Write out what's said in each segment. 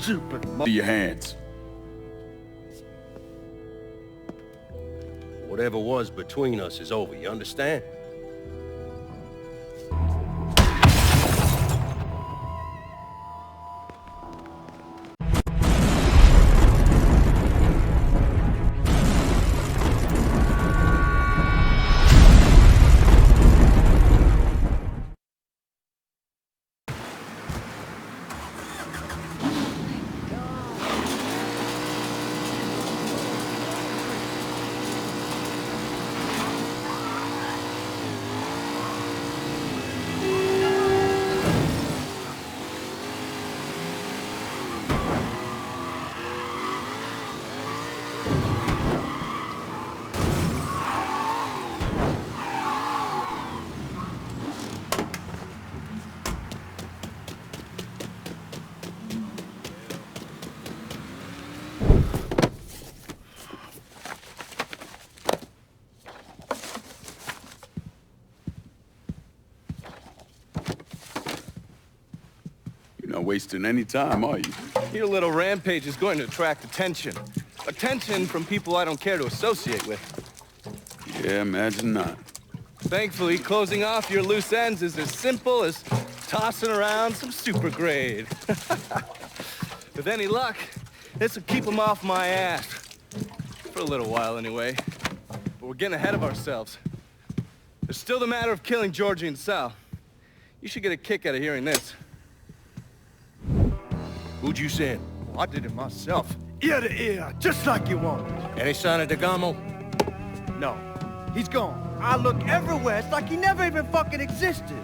stupid To your hands. Whatever was between us is over, you understand? Not wasting any time, are you? Your little rampage is going to attract attention. Attention from people I don't care to associate with. Yeah, imagine not. Thankfully, closing off your loose ends is as simple as tossing around some super grade. With any luck, this will keep them off my ass. For a little while, anyway. But we're getting ahead of ourselves. There's still the matter of killing Georgie and Sal. You should get a kick out of hearing this. Who'd you send? I did it myself. Ear to ear, just like you wanted. Any sign of Degamo? No, he's gone. I look everywhere. It's like he never even fucking existed.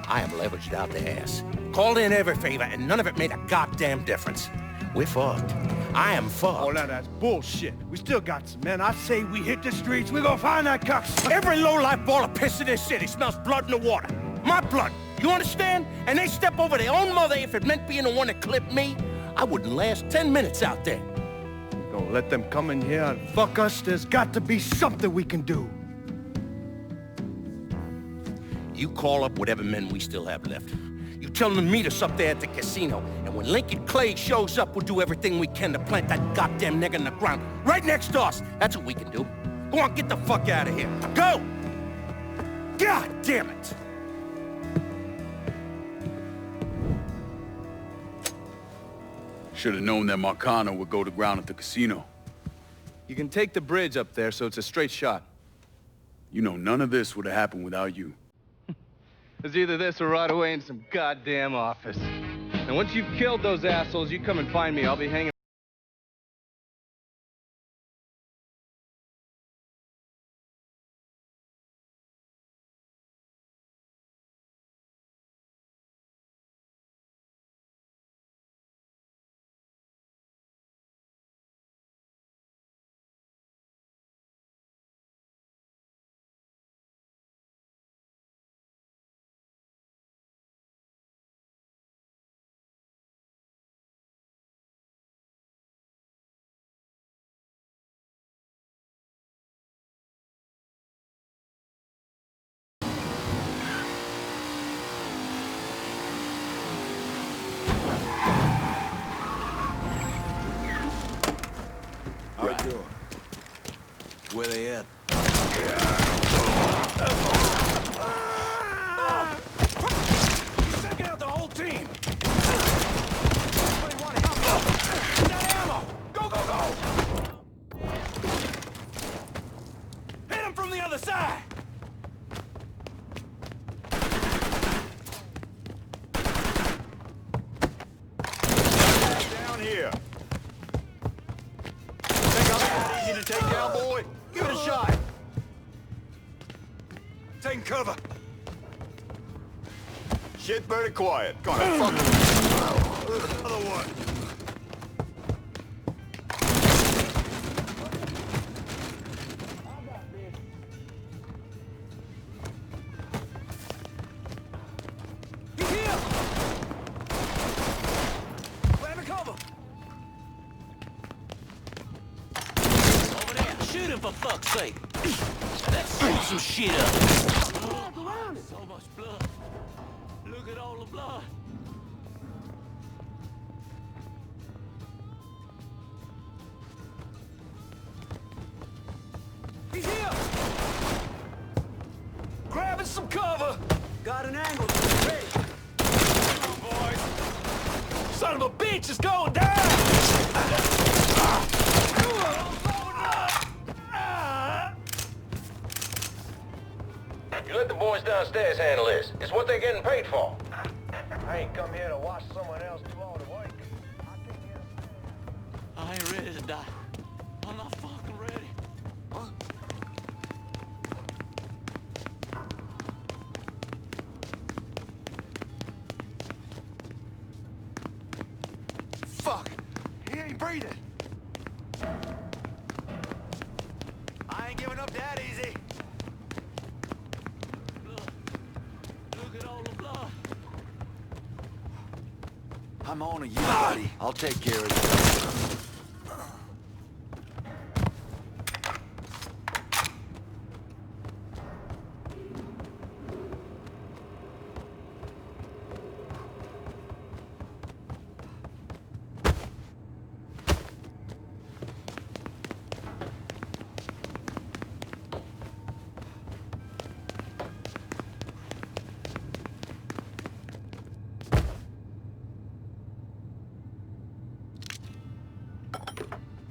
I am leveraged out the ass. Called in every favor, and none of it made a goddamn difference. We're fucked. I am fucked. Oh, now that's bullshit. We still got some men. I say we hit the streets. We gonna find that cocksucker. Every low-life ball of piss in this city smells blood in the water. My blood. You understand? And they step over their own mother if it meant being the one that clipped me. I wouldn't last 10 minutes out there. We're gonna let them come in here and fuck us. There's got to be something we can do. You call up whatever men we still have left. You tell them to meet us up there at the casino. And when Lincoln Clay shows up, we'll do everything we can to plant that goddamn nigger in the ground. Right next to us. That's what we can do. Go on, get the fuck out of here. Go! God damn it! Should have known that Marcano would go to ground at the casino. You can take the bridge up there, so it's a straight shot. You know, none of this would have happened without you. It's either this or right away in some goddamn office. And once you've killed those assholes, you come and find me. I'll be hanging. Where they at? Taking out the whole team. Anybody want help? Got ammo. Go, go, go. Hit him from the other side. Down here. Think I'm that easy to take down, boy? Give it a shot. Taking cover. Shit very quiet. Gonna fuck. Another one. He's here. Grab a cover. Over there. Shoot him for fuck's sake. Let's shoot some shit up. So much blood. Look at all the blood. Got an angle. Ready. Come on, boys. Son of a bitch is going down! You let the boys downstairs handle this. It's what they're getting paid for. I ain't come here to watch someone else do all the work. I ain't ready to die. I'm not fucking ready. Huh? Fuck! He ain't breathing. I ain't giving up that easy. Look at all the blood. I'm on to you, buddy. I'll take care of you.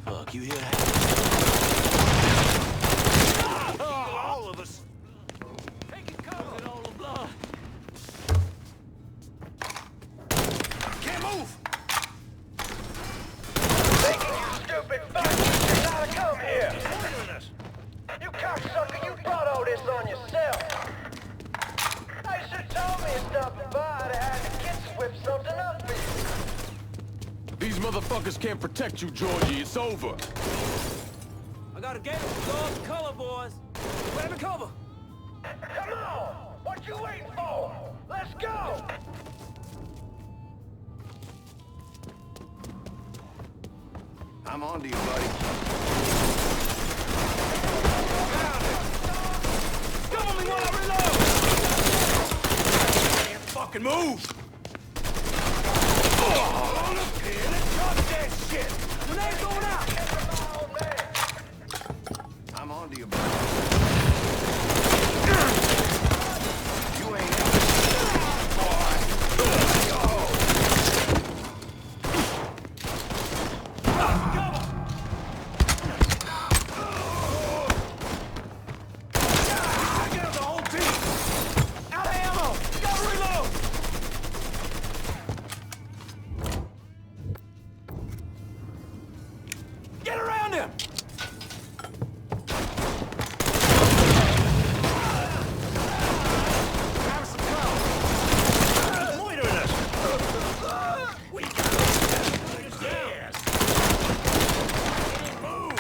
Fuck, you hear that? All of us. Take it, cover. Look at all the blood. Can't move. Thinking you stupid fuck should not have come here. You cocksucker, you brought all this on yourself. I should told me to stop by to have the kids whip something up for you. These motherfuckers can't protect you, Georgie. It's over. I got a gator with all the color, boys. Grab the cover. Come on! What you waiting for? Let's go! I'm on to you, buddy. Cover me while I reload! Can't fucking move! Grenade going out. I'm on to you, buddy. You ain't Get around him! Grab some cover. Loitering us. We got him. Yes. Move.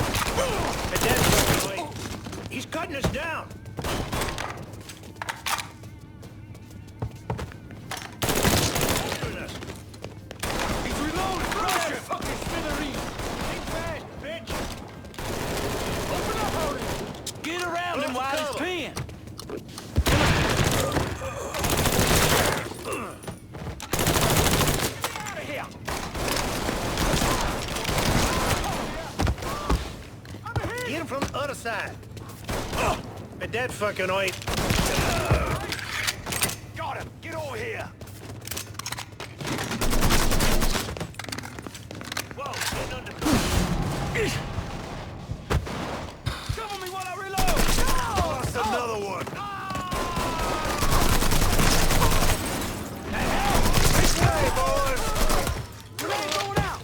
And that's right. He's cutting us down. Loitering us. He's reloading. Crush him. Fucking smithereens. Think fast, bitch. Open up, Hody. Get around him while he's peeing. Out of here. Get him from the other side. But that fucking oint. Got him. Get over here. Whoa, getting under. Cover me while I reload! Oh, that's another one. This way, boys. Grenade going out.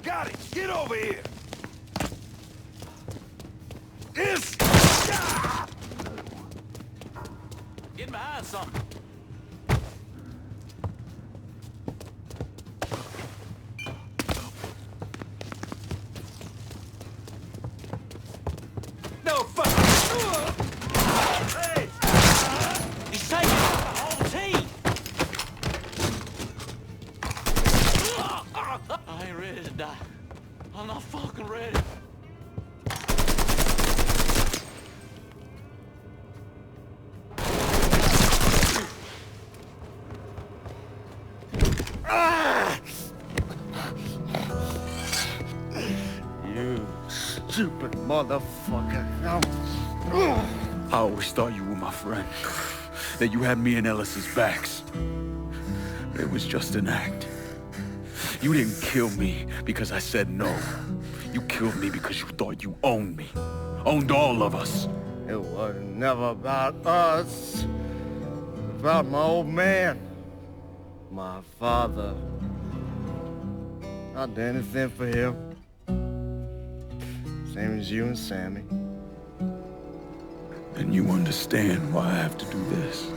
Got it. Get over here. This. Get behind something. No fuck! Hey. He's taking out the whole team. I ain't ready to die. I'm not fucking ready. motherfucker. I always thought you were my friend. That you had me and Ellis's backs. It was just an act. You didn't kill me because I said no. You killed me because you thought you owned me. Owned all of us. It was never about us. It was about my old man. My father. I'd do anything for him. Same as you and Sammy. And you understand why I have to do this.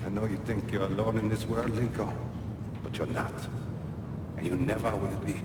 I know you think you're alone in this world, Lincoln, but you're not. And you never will be.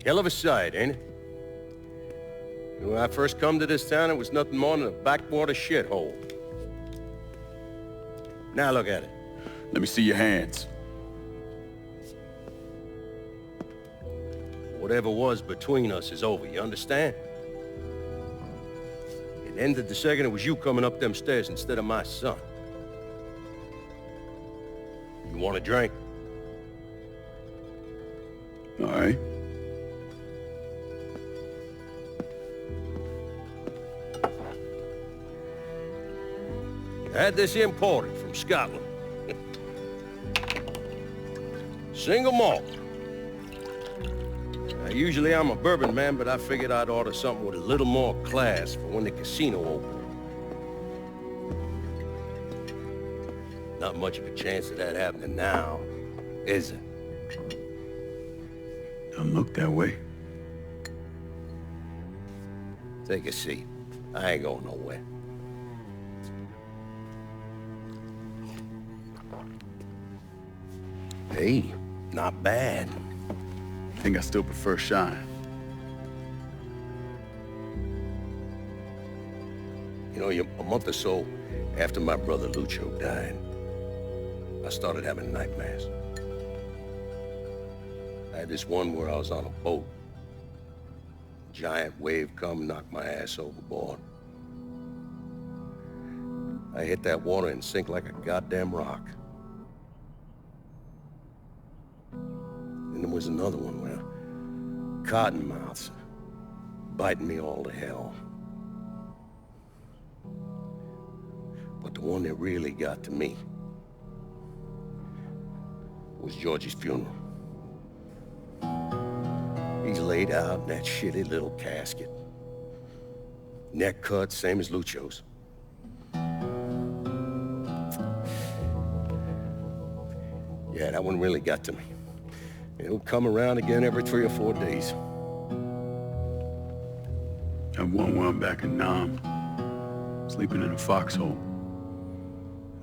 Hell of a sight, ain't it? When I first come to this town, it was nothing more than a backwater shithole. Now look at it. Let me see your hands. Whatever was between us is over, you understand? It ended the second it was you coming up them stairs instead of my son. You want a drink? All right. I had this imported from Scotland. Single malt. Now, usually I'm a bourbon man, but I figured I'd order something with a little more class for when the casino opened. Not much of a chance of that happening now, is it? Don't look that way. Take a seat. I ain't going nowhere. Hey, not bad. I think I still prefer Shine. You know, a month or so after my brother Lucho died, I started having nightmares. I had this one where I was on a boat. A giant wave come, knocked my ass overboard. I hit that water and sink like a goddamn rock. And there was another one where cottonmouths biting me all to hell. But the one that really got to me was Georgie's funeral. He's laid out in that shitty little casket. Neck cut, same as Lucho's. Yeah, that one really got to me. It'll come around again every 3 or 4 days. That one where I'm back in Nam, sleeping in a foxhole.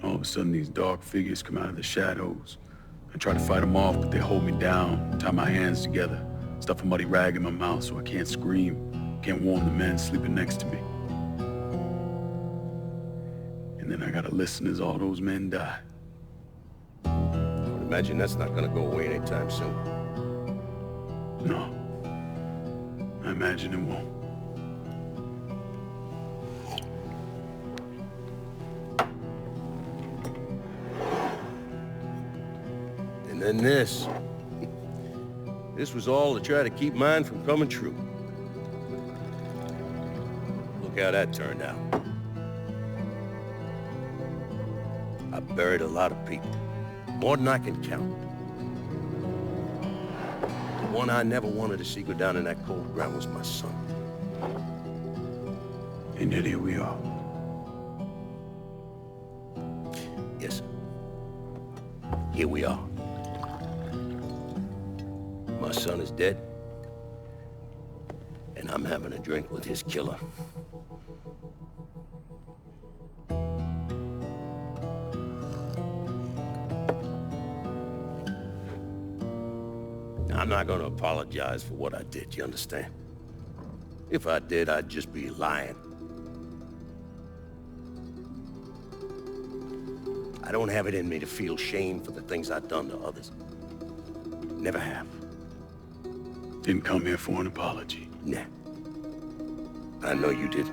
All of a sudden, these dark figures come out of the shadows. I try to fight them off, but they hold me down, tie my hands together, stuff a muddy rag in my mouth so I can't scream, can't warn the men sleeping next to me. And then I gotta listen as all those men die. I imagine that's not gonna go away anytime soon. No. I imagine it won't. And then this. This was all to try to keep mine from coming true. Look how that turned out. I buried a lot of people. More than I can count. The one I never wanted to see go down in that cold ground was my son. And yet here we are. Yes, sir. Here we are. My son is dead. And I'm having a drink with his killer. I'm not gonna apologize for what I did, you understand? If I did, I'd just be lying. I don't have it in me to feel shame for the things I've done to others. Never have. Didn't come here for an apology. Nah. I know you did.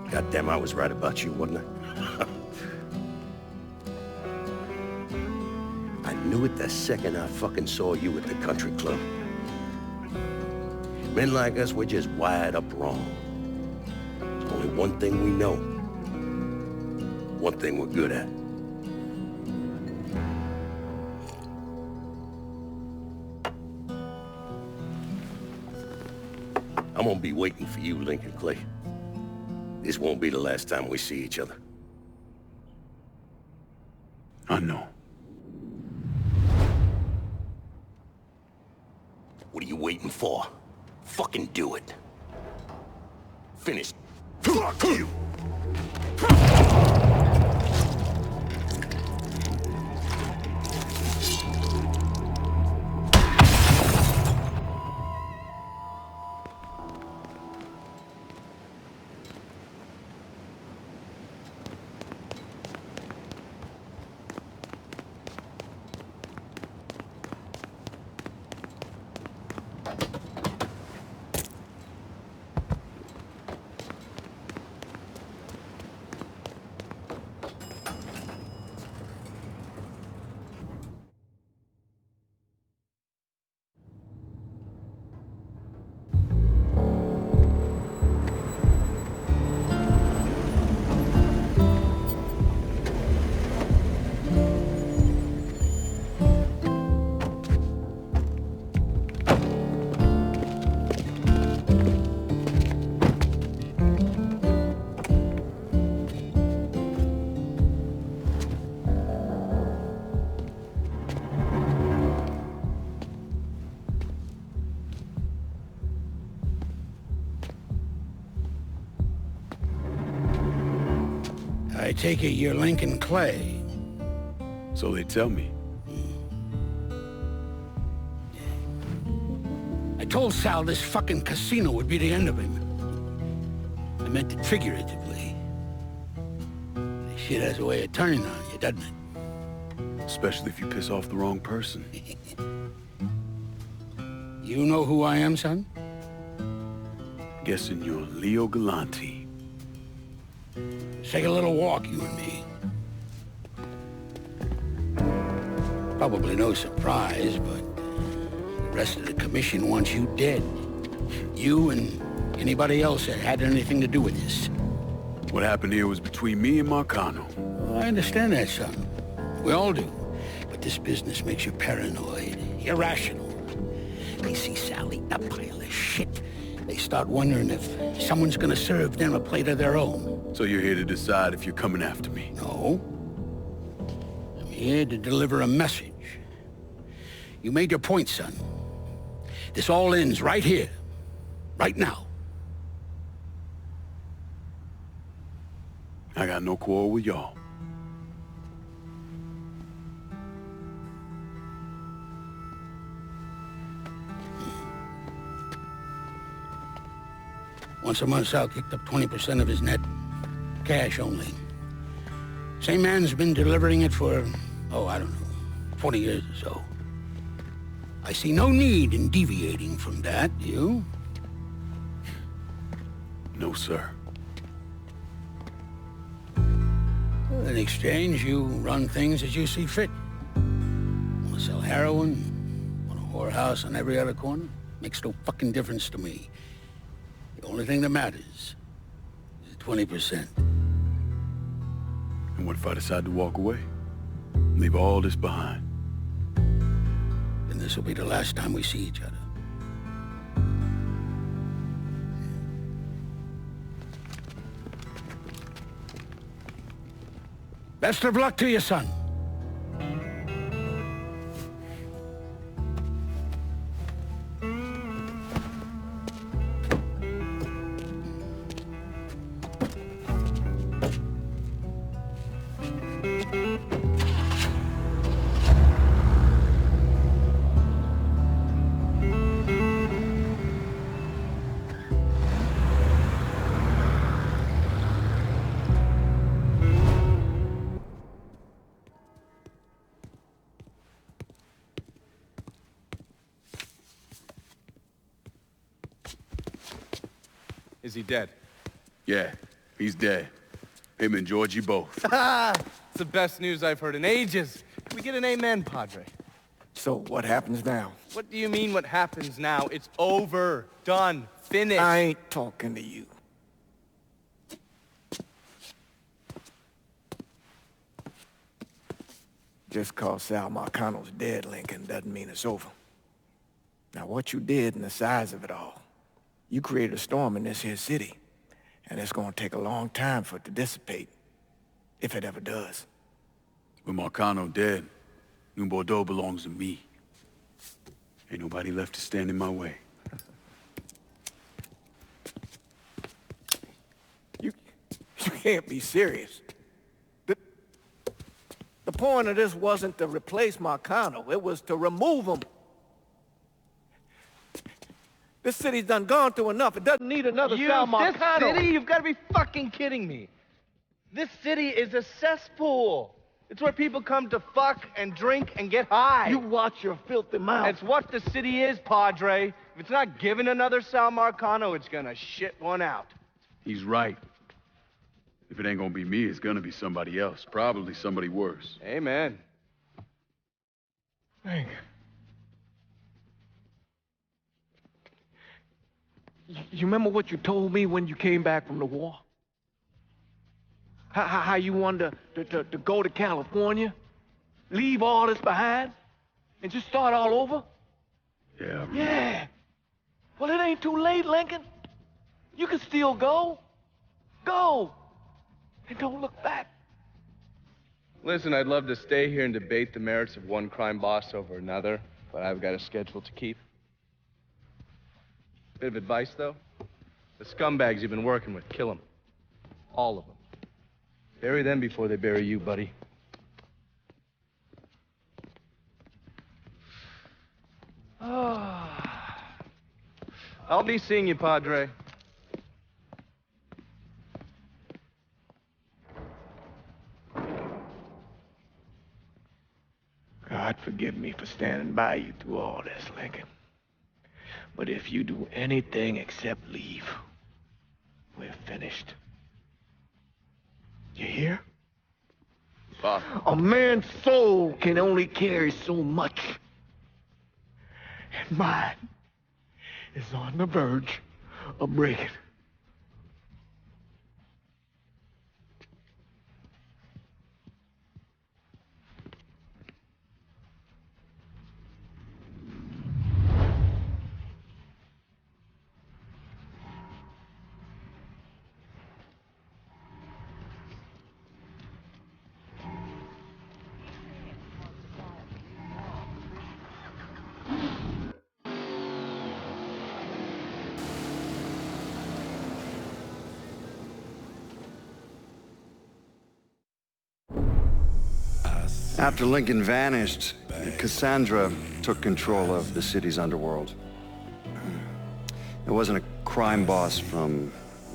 Goddamn, I was right about you, wasn't I? I knew it the second I fucking saw you at the country club. Men like us, we're just wired up wrong. There's only one thing we know. One thing we're good at. I'm gonna be waiting for you, Lincoln Clay. This won't be the last time we see each other. I know. What are you waiting for? Fucking do it. Finish. Fuck you! I take it you're Lincoln Clay. So they tell me. I told Sal this fucking casino would be the end of him. I meant it figuratively. This shit has a way of turning on you, doesn't it? Especially if you piss off the wrong person. You know who I am, son? Guessing you're Leo Galante. Let's take a little walk, you and me. Probably no surprise, but the rest of the commission wants you dead. You and anybody else that had anything to do with this. What happened here was between me and Marcano. Well, I understand that, son. We all do. But this business makes you paranoid, irrational. They see Sally, a pile of shit. They start wondering if someone's gonna serve them a plate of their own. So you're here to decide if you're coming after me? No. I'm here to deliver a message. You made your point, son. This all ends right here. Right now. I got no quarrel with y'all. Once a month, Sal kicked up 20% of his net. Cash only. Same man's been delivering it for, I don't know, 20 years or so. I see no need in deviating from that, do you? No, sir. In exchange, you run things as you see fit. Want to sell heroin? Want a whorehouse on every other corner? Makes no fucking difference to me. The only thing that matters is 20%. And what if I decide to walk away? Leave all this behind? Then this will be the last time we see each other. Best of luck to you, son. Is he dead? Yeah, he's dead. Him and Georgie both. It's the best news I've heard in ages. Can we get an amen, Padre? So what happens now? What do you mean what happens now? It's over. Done. Finished. I ain't talking to you. Just cause Sal Marcano's dead, Lincoln, doesn't mean it's over. Now, what you did and the size of it all, you created a storm in this here city, and it's gonna take a long time for it to dissipate, if it ever does. With Marcano dead, New Bordeaux belongs to me. Ain't nobody left to stand in my way. You can't be serious. The point of this wasn't to replace Marcano, it was to remove him. This city's done gone through enough. It doesn't need another Sal Marcano. This city? You've got to be fucking kidding me. This city is a cesspool. It's where people come to fuck and drink and get high. You watch your filthy mouth. It's what the city is, Padre. If it's not giving another Sal Marcano, it's gonna shit one out. He's right. If it ain't gonna be me, it's gonna be somebody else. Probably somebody worse. Amen. Hank. You remember what you told me when you came back from the war? How you wanted to go to California, leave all this behind, and just start all over? Yeah. Yeah. Well, it ain't too late, Lincoln. You can still go. Go. And don't look back. Listen, I'd love to stay here and debate the merits of one crime boss over another, but I've got a schedule to keep. Bit of advice, though. The scumbags you've been working with, kill them. All of them. Bury them before they bury you, buddy. I'll be seeing you, Padre. God forgive me for standing by you through all this, Lincoln. But if you do anything except leave, we're finished. You hear? Father. A man's soul can only carry so much. And mine is on the verge of breaking. After Lincoln vanished, Cassandra took control of the city's underworld. It wasn't a crime boss from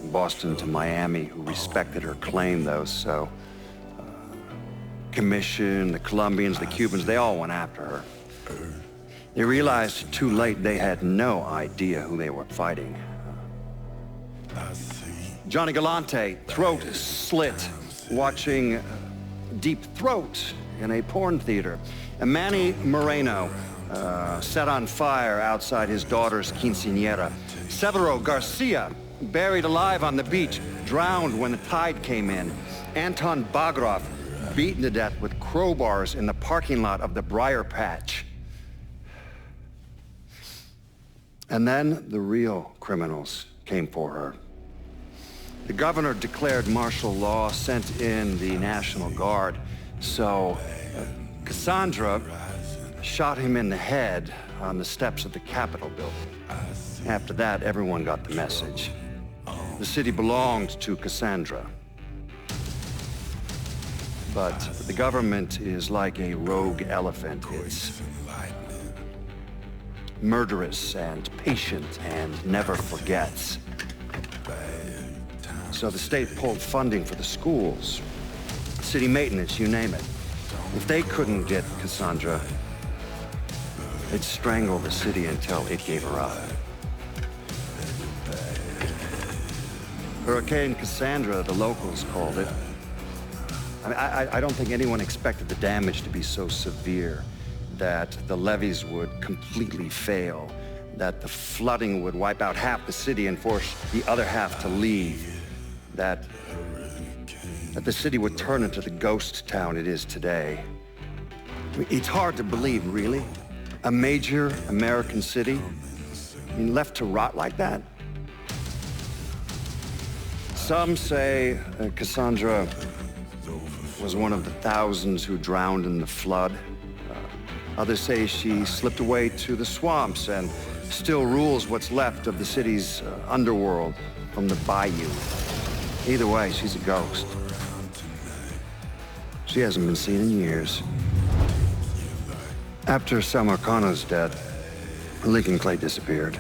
Boston to Miami who respected her claim, though, so... Commission, the Colombians, the Cubans, they all went after her. They realized too late they had no idea who they were fighting. Johnny Galante, throat slit, watching Deep Throat in a porn theater. And Manny Moreno, set on fire outside his daughter's quinceañera. Severo Garcia buried alive on the beach, drowned when the tide came in. Anton Bagrov, beaten to death with crowbars in the parking lot of the Briar Patch. And then the real criminals came for her. The governor declared martial law, sent in the National Guard. So, Cassandra shot him in the head on the steps of the Capitol building. After that, everyone got the message. The city belonged to Cassandra. But the government is like a rogue elephant. It's murderous and patient and never forgets. So the state pulled funding for the schools, city maintenance, you name it. If they couldn't get Cassandra, they'd strangle the city until it gave her up. Hurricane Cassandra, the locals called it. I don't think anyone expected the damage to be so severe, that the levees would completely fail, that the flooding would wipe out half the city and force the other half to leave, that the city would turn into the ghost town it is today. I mean, it's hard to believe, really. A major American city, I mean, left to rot like that? Some say Cassandra was one of the thousands who drowned in the flood. Others say she slipped away to the swamps and still rules what's left of the city's underworld from the bayou. Either way, she's a ghost. She hasn't been seen in years. After Samarkand's death, Lincoln Clay disappeared.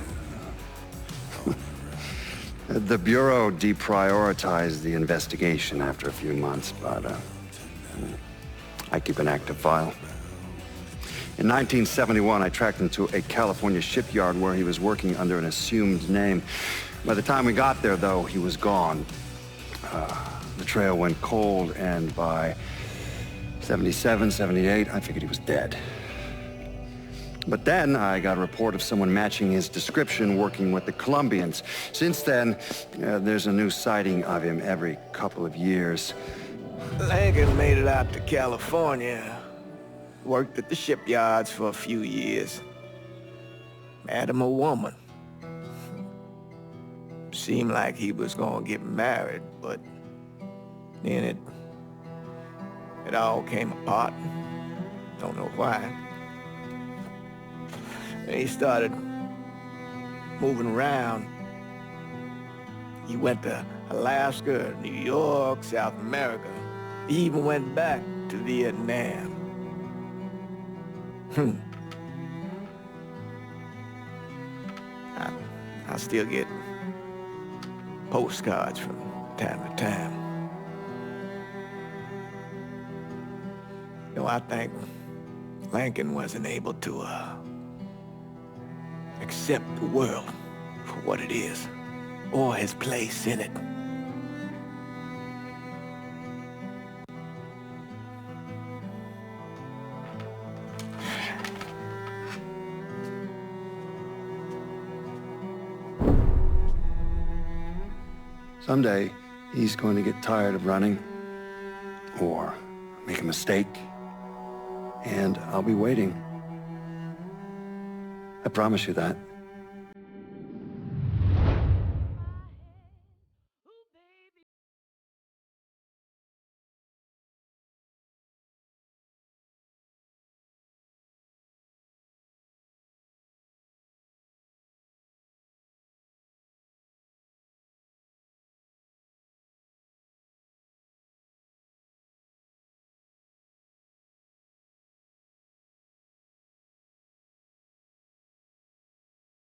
The Bureau deprioritized the investigation after a few months, but I keep an active file. In 1971, I tracked him to a California shipyard where he was working under an assumed name. By the time we got there, though, he was gone. The trail went cold, and by 77, 78, I figured he was dead. But then I got a report of someone matching his description working with the Colombians. Since then, there's a new sighting of him every couple of years. Lincoln made it out to California. Worked at the shipyards for a few years. Met him a woman. Seemed like he was gonna get married, but then it all came apart. Don't know why. And he started moving around. He went to Alaska, New York, South America. He even went back to Vietnam. I still get postcards from time to time. You know, I think Lincoln wasn't able to accept the world for what it is, or his place in it. Someday, he's going to get tired of running, or make a mistake, and I'll be waiting. I promise you that.